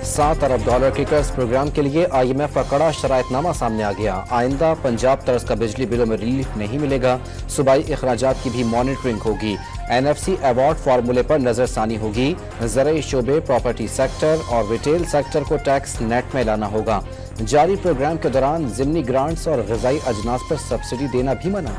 $7 अरब के कर्ज प्रोग्राम के लिए IMF का कड़ा शराइतनामा सामने आ गया। आइंदा पंजाब तर्ज का बिजली बिलों में रिलीफ नहीं मिलेगा। सूबाई अखराजात की भी मॉनिटरिंग होगी। NFC अवार्ड फार्मूले पर नजरसानी होगी। ज़राई शोबे, प्रॉपर्टी सेक्टर और रिटेल सेक्टर को टैक्स नेट में लाना होगा। जारी प्रोग्राम के दौरान ज़िमनी ग्रांट्स और ग़िज़ाई अजनास पर सब्सिडी देना भी मना।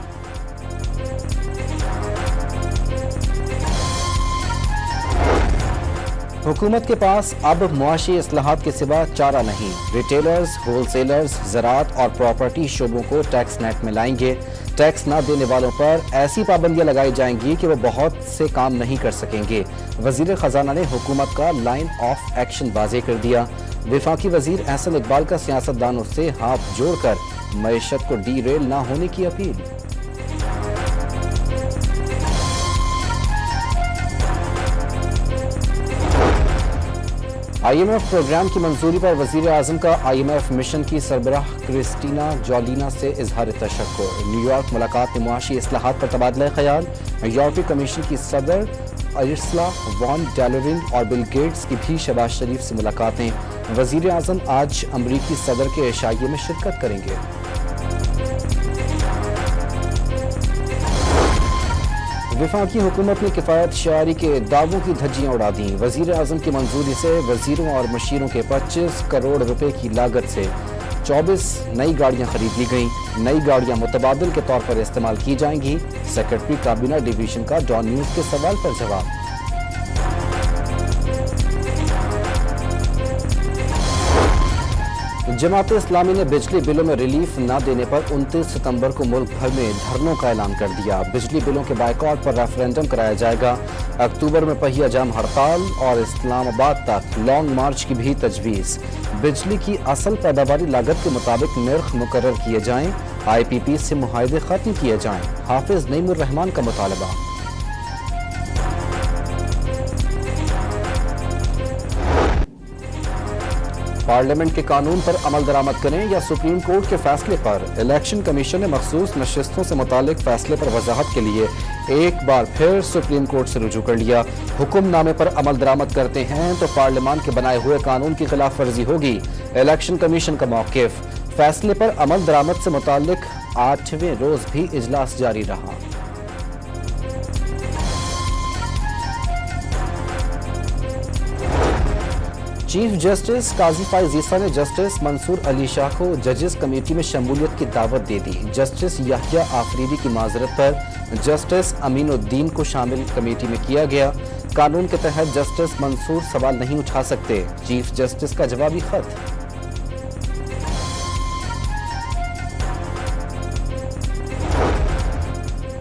हुकूमत के पास अब मुआशी इस्लाहात के सिवा चारा नहीं। रिटेलर्स, होलसेलर्स, ज़राअत और प्रॉपर्टी शोबों को टैक्स नेट में लाएंगे। टैक्स ना देने वालों पर ऐसी पाबंदियां लगाई जाएंगी कि वो बहुत से काम नहीं कर सकेंगे। वज़ीर ख़जाना ने हुकूमत का लाइन ऑफ एक्शन वाज़ेह कर दिया। वफाकी वज़ीर एहसन इकबाल का सियासतदानों से हाथ जोड़कर मईशत को डीरेल ना होने की अपील। IMF प्रोग्राम की मंजूरी पर वज़ीर आज़म का IMF मिशन की सरबराह क्रिस्टीना जोलिना से इजहार तशक्कुर। न्यूयॉर्क मुलाकात में मुआशी इस्लाहात पर तबादला ख़याल। यूरोपीय कमीशन की सदर उर्सुला वॉन डर लेयन और बिल गेट्स की भी शहबाज शरीफ से मुलाकातें। वज़ीर आज़म आज अमरीकी सदर के इशाइये में शिरकत करेंगे। वफाकी हुकूमत ने किफ़ायत शारी के दावों की धज्जियां उड़ा दी। वज़ीर आज़म की मंजूरी से वज़ीरों और मशीरों के 25 करोड़ रुपए की लागत से 24 नई गाड़ियां खरीद ली गईं। नई गाड़ियां मुतबादिल के तौर पर इस्तेमाल की जाएंगी। सेक्रेटरी काबीना डिवीजन का डॉन न्यूज़ के सवाल पर जवाब। जमात इस्लामी ने बिजली बिलों में रिलीफ न देने पर 29 सितंबर को मुल्क भर में धरनों का ऐलान कर दिया। बिजली बिलों के बायकॉट पर रेफरेंडम कराया जाएगा। अक्टूबर में पहिया जाम हड़ताल और इस्लामाबाद तक लॉन्ग मार्च की भी तजवीज़। बिजली की असल पैदावारी लागत के मुताबिक निर्ख मुकर्रर किए जाएं। IPP से मुआहदे खत्म किए जाएं। हाफिज नईमुर रहमान का मुतालबा। पार्लियामेंट के कानून पर अमल दरामद करें या सुप्रीम कोर्ट के फैसले पर। इलेक्शन कमीशन ने मखसूस नशिस्तों से मुतालिक फैसले पर वजाहत के लिए एक बार फिर सुप्रीम कोर्ट से रुजू कर लिया। हुक्मनामे पर अमल दरामद करते हैं तो पार्लियामान के बनाए हुए कानून की खिलाफ वर्जी होगी। इलेक्शन कमीशन का मौक़िफ़। फैसले पर अमल दरामद से मुतालिक 8वें रोज भी इजलास जारी रहा। चीफ जस्टिस काजी फाइज ईसा ने जस्टिस मंसूर अली शाह को जजेस कमेटी में शमूलियत की दावत दे दी। जस्टिस याहिया आफरीदी की माजरत पर जस्टिस अमीनुद्दीन को शामिल कमेटी में किया गया। कानून के तहत जस्टिस मंसूर सवाल नहीं उठा सकते। चीफ जस्टिस का जवाबी खत।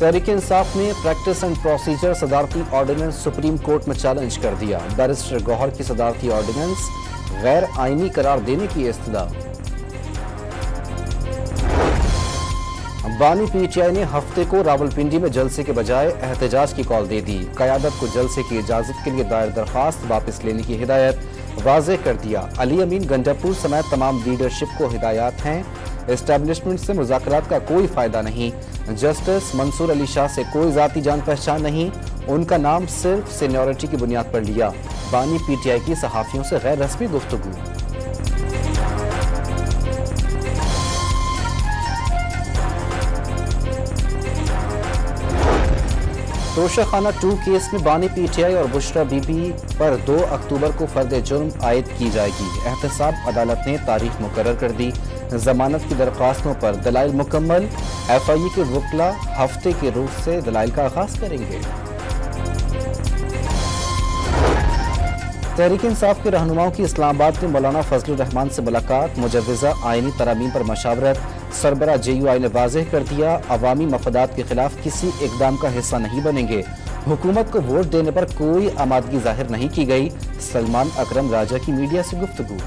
तहरीक इंसाफ ने प्रैक्टिस एंड प्रोसीजर सदारती ऑर्डिनेंस सुप्रीम कोर्ट में चैलेंज कर दिया। बैरिस्टर गौहर की सदारती ऑर्डिनेंस गैर आईनी करार देने की इस्तदा। बानी PTI ने हफ्ते को रावलपिंडी में जलसे के बजाय एहतजाज की कॉल दे दी। क़यादत को जलसे की इजाजत के लिए दायर दरख्वास्त वापस लेने की हिदायत वाज़ेह कर दिया। अली अमीन गंडापुर समेत तमाम लीडरशिप को हिदायत हैं। एस्टैब्लिशमेंट से मुज़ाकरात का कोई फ़ायदा नहीं। जस्टिस मंसूर अली शाह से कोई ज़ाती जान पहचान नहीं। उनका नाम सिर्फ सीनियरिटी की बुनियाद पर लिया। बानी PTI की सहाफ़ियों से गैर रस्मी गुफ्तगू। तोशाखाना 2 केस में बानी PTI और बुशरा बीबी पर 2 अक्टूबर को फर्द जुर्म आयद की जाएगी। एहतसाब अदालत ने तारीख मुकर्रर कर दी। जमानत की दरख्वास्तों पर दलाइल मुकम्मल। FIA के वकला हफ्ते के रोज से दलाइल का आगाज करेंगे। तहरीक इंसाफ के रहनुमाओं की इस्लामाबाद में मौलाना फजलुर रहमान से मुलाकात। मुजव्वज़ा आईनी तरामीम पर मशावरत। सरबरा JUI ने वाज़ेह कर दिया अवामी मफादात के खिलाफ किसी इकदाम का हिस्सा नहीं बनेंगे। हुकूमत को वोट देने पर कोई आमादगी जाहिर नहीं की गई। सलमान अकरम राजा की मीडिया से गुफ्तगू।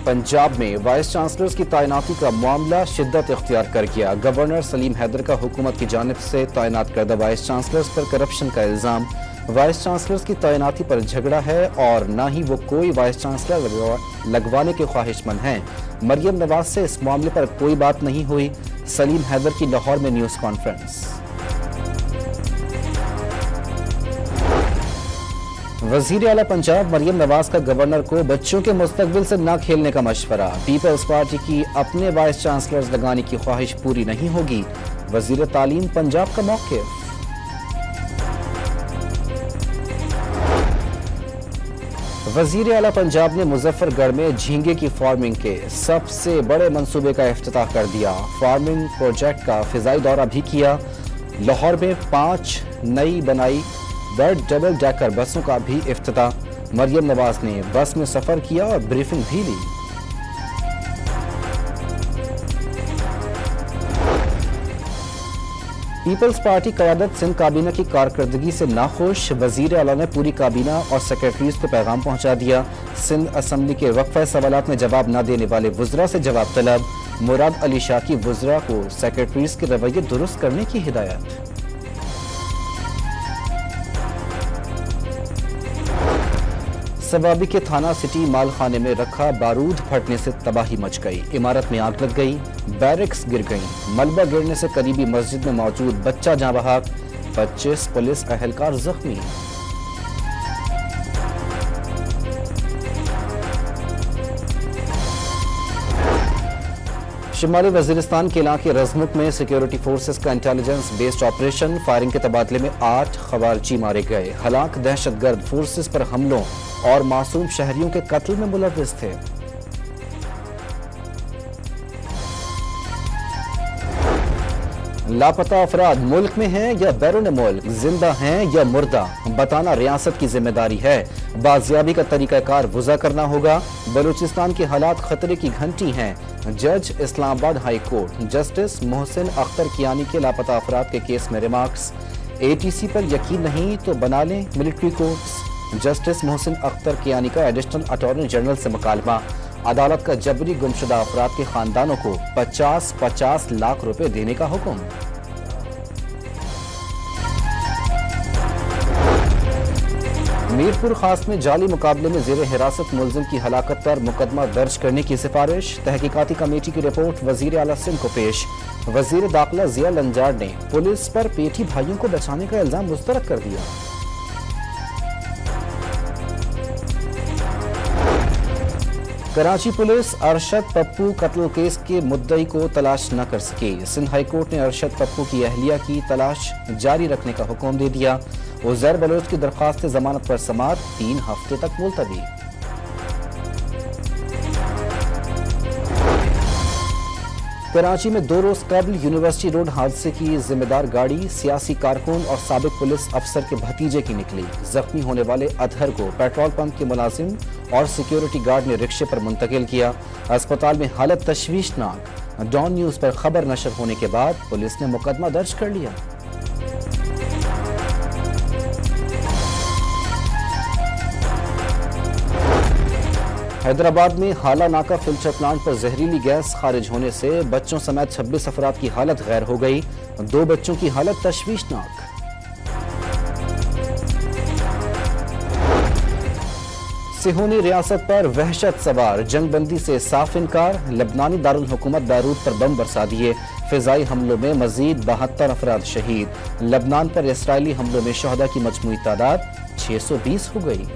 पंजाब में वाइस चांसलर्स की तैनाती का मामला शिद्दत इख्तियार कर गया। गवर्नर सलीम हैदर का हुकूमत की जानिब से तैनात करदा वाइस चांसलर्स पर करप्शन का इल्ज़ाम। वाइस चांसलर्स की तैनाती पर झगड़ा है और ना ही वो कोई वाइस चांसलर लगवाने के ख्वाहिशमंद हैं। मरियम नवाज से इस मामले पर कोई बात नहीं हुई। सलीम हैदर की लाहौर में न्यूज़ कॉन्फ्रेंस। वजीर आला पंजाब मरियम नवाज का गवर्नर को बच्चों के मुस्तकबिल से न खेलने का मशवरा। पीपल्स पार्टी की अपने वाइस चांसलर्स लगाने की ख्वाहिश पूरी नहीं होगी। वजीर तालीम पंजाब का मौक़िफ़। वजीर आला पंजाब ने मुजफ्फरगढ़ में झींगे की फार्मिंग के सबसे बड़े मंसूबे का इफ्तिताह कर दिया। फार्मिंग प्रोजेक्ट का फिजाई दौरा भी किया। लाहौर में 5 नई बनाई डबल डेकर बसों का भी इफ्तिताह। मरियम नवाज ने बस में सफर किया और ब्रीफिंग भी ली। पीपल्स पार्टी क़यादत सिंध काबीना की कारकर्दगी से नाखुश। वजीर आला ने पूरी काबीना और सेक्रेटरीज को पैगाम पहुंचा दिया। सिंध असम्बली के वक्फा सवालात में जवाब न देने वाले वुज़रा से जवाब तलब। मुराद अली शाह की वुज़रा को सेक्रेटरीज के रवैये दुरुस्त करने की हिदायत। सवाबी के थाना सिटी मालखाने में रखा बारूद फटने से तबाही मच गई। इमारत में आग लग गई, बैरक्स गिर गई। मलबा गिरने से करीबी मस्जिद में मौजूद बच्चा जाँ बहक, 25 पुलिस अहलकार जख्मी। शिमाली वजीरिस्तान के इलाके रजमुक में सिक्योरिटी फोर्सेस का इंटेलिजेंस बेस्ड ऑपरेशन। फायरिंग के तबादले में 8 खवारजी मारे गए। हलाक दहशतगर्द फोर्सेस पर हमलों और मासूम शहरियों के कत्ल में मुलव्विस थे। लापता अफराद मुल्क में हैं या बैरून मुल्क, जिंदा हैं या मुर्दा, बताना रियासत की जिम्मेदारी है। बाजियाबी का तरीकाकार वज़ा करना होगा। बलूचिस्तान के हालात खतरे की घंटी हैं। जज Islamabad high court justice Mohsin Akhtar Kiani के लापता अफराद के केस में रिमार्क्स। ATC पर यकीन नहीं तो बना लें military courts. Justice Mohsin Akhtar Kiani का एडिशनल अटॉर्नी जनरल से मुकालमा। अदालत का जबरी गुमशुदा अफराद के खानदानों को 50-50 लाख रुपए देने का हुक्म। मीरपुर खास में जाली मुकाबले में जेर हिरासत मुलजिम की हलाकत पर मुकदमा दर्ज करने की सिफारिश। तहकीकाती कमेटी की रिपोर्ट वजीर आला सिंध को पेश। वजीर दाखिला जिया लंजार ने पुलिस पर पेटी भाइयों को बचाने का इल्जाम मुस्तरद कर दिया। कराची पुलिस अरशद पप्पू कत्ल केस के मुद्दई को तलाश न कर सके। सिंध हाई कोर्ट ने अरशद पप्पू की अहलिया की तलाश जारी रखने का हुक्म दे दिया। उज़ैर बलोच की दरख्वास्त जमानत पर समाअत 3 हफ्ते तक मुलतवी। कराची में 2 रोज कबल यूनिवर्सिटी रोड हादसे की जिम्मेदार गाड़ी सियासी कारकुन और साबिक पुलिस अफसर के भतीजे की निकली। जख्मी होने वाले अतहर को पेट्रोल पंप के मुलाजिम और सिक्योरिटी गार्ड ने रिक्शे पर मुंतकिल किया। अस्पताल में हालत तशवीशनाक। डॉन न्यूज पर खबर नशर होने के बाद पुलिस ने मुकदमा दर्ज कर लिया। हैदराबाद में हाला नाका फिल्टर प्लांट पर जहरीली गैस खारिज होने से बच्चों समेत 26 अफराद की हालत गैर हो गई। 2 बच्चों की हालत तशवीशनाक। सिहोनी रियासत पर वहशत सवार, जंगबंदी से साफ इनकार। लबनानी दारुल हुकूमत बैरूत पर बम बरसा दिए। फिजाई हमलों में मजीद 72 अफराद शहीद। लबनान पर इसराइली हमलों में शहदा की मजमूई तादाद 620 हो गई।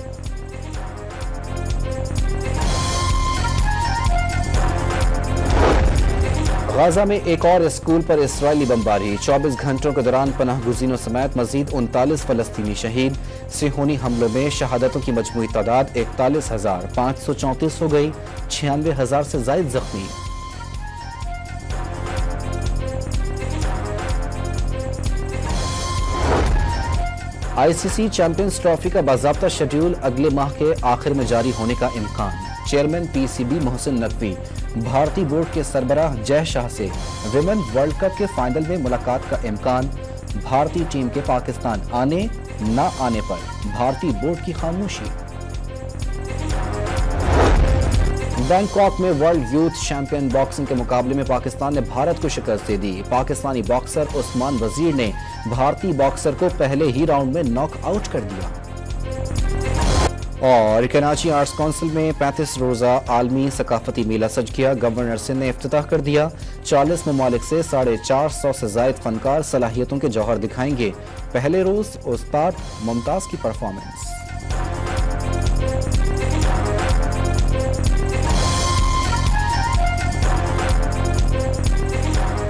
गाजा में एक और स्कूल पर इसराइली बमबारी। 24 घंटों के दौरान पनाह गुज़ीनों समेत मजीद 39 फलस्तीनी शहीद। सिहोनी हमलों में शहादतों की मजमूई तादाद 41,534 हो गई। 96,000 से ज़ायद जख्मी। ICC चैंपियंस ट्रॉफी का बाज़ाब्ता शेड्यूल अगले माह के आखिर में जारी होने का इम्कान। चेयरमैन PCB मोहसिन नकवी भारतीय बोर्ड के सरबराह जय शाह से विमेन वर्ल्ड कप के फाइनल में मुलाकात का इम्कान। भारतीय टीम के पाकिस्तान आने न आने पर भारतीय बोर्ड की खामोशी। बैंकॉक में वर्ल्ड यूथ चैंपियन बॉक्सिंग के मुकाबले में पाकिस्तान ने भारत को शिकस्त दे दी। पाकिस्तानी बॉक्सर उस्मान वजीर ने भारतीय बॉक्सर को पहले ही राउंड में नॉक आउट कर दिया। और कराची आर्ट्स काउंसिल में 35 रोज़ा आलमी सकाफती मेला सज गया। गवर्नर सिंध ने इफ्तिताह कर दिया। 40 ममालिक से 450 से ज़ायद फनकार सलाहियतों के जौहर दिखाएंगे। पहले रोज उस्ताद मुमताज की परफॉर्मेंस।